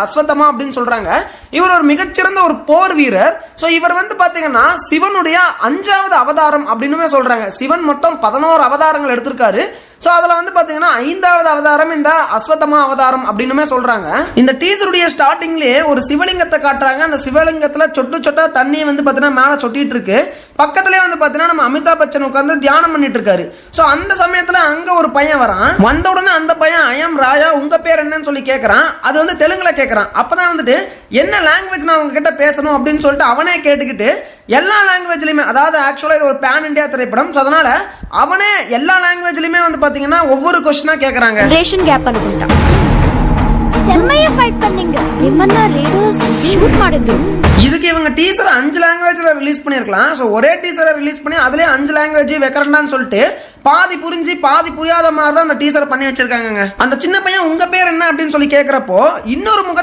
அஸ்வத்தமா அப்படின்னு சொல்றாங்க. இவர் ஒரு மிகச்சிறந்த ஒரு போர் வீரர். சோ இவர் வந்து பாத்தீங்கன்னா சிவனுடைய 5வது அவதாரம் அப்படின்னு சொல்றாங்க. சிவன் மொத்தம் 11 அவதாரங்கள் எடுத்திருக்காரு. சோ அதுல வந்து பாத்தீங்கன்னா 5வது அவதாரம் இந்த அஸ்வத்தமா அவதாரம் அப்படின்னு சொல்றாங்க. இந்த டீசருடைய ஸ்டார்டிங்லயே ஒரு சிவலிங்கத்தை காட்டுறாங்க. அந்த சிவலிங்கத்துல சொட்டு சொட்டா தண்ணி வந்து பாத்தீங்கன்னா மேல சொட்டிட்டு இருக்கு. பக்கத்திலே வந்து பாத்தீங்கன்னா நம்ம அமிதாப் பச்சன் உட்கார்ந்து தியானம் பண்ணிட்டு இருக்காரு. சோ அந்த சமயத்துல அங்க ஒரு பையன் வரான். வந்த உடனே அந்த பையன் ஐயம் ராயா உங்க பேர் என்னன்னு சொல்லி கேக்குறான். அது வந்து தெலுங்குல கேக்குறான். அப்பதான் வந்துட்டு என்ன லாங்குவேஜ் நான் உங்ககிட்ட பேசணும் அப்படின்னு சொல்லிட்டு அவனே கேட்டுக்கிட்டு எல்லா லாங்குவேஜ்லயுமே, அதாவது ஆக்சுவலா இது ஒரு பேன் இந்தியா திரைப்படம். சோ அதனால அவனே எல்லா லாங்குவேஜ்லயுமே வந்து பாத்தீங்கன்னா ஒவ்வொரு क्वेश्चन கேக்குறாங்க. ரேஷன் கேப் பண்ணிட்டா செம்மையா ஃபைட் பண்ணீங்க. நிம்மன்னா ரேடர்ஸ் ஷூட் ಮಾಡಿದ್ರು. இதுக்கு இவங்க டீசர் 5 லாங்குவேஜ்ல ரிலீஸ் பண்ணிருக்கலாம். சோ ஒரே டீசரை ரிலீஸ் பண்ணி அதுலயே 5 லாங்குவேஜ் வைக்கிறேன்னு சொல்லிட்டு பாதி புரிஞ்சு பாதி புரியாத மாதிரி தான் அந்த டீசர் பண்ணி வச்சிருக்காங்க. அந்த சின்ன பையன் உங்க பேர் என்ன அப்படின்னு சொல்லி கேக்குறப்போ இன்னொரு முகத்தை